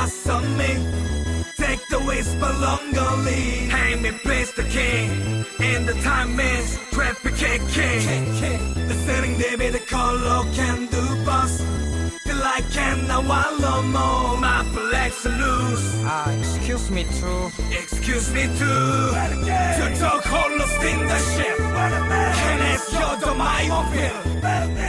what's on me. Take the whisper longer. Hang me, place the king. And the time is traffic king. The setting they be the color can do bust. The light can now wallow more. My flex loose. Excuse me too. Excuse me too. To talk all lost in the ship. Can I show the my feel?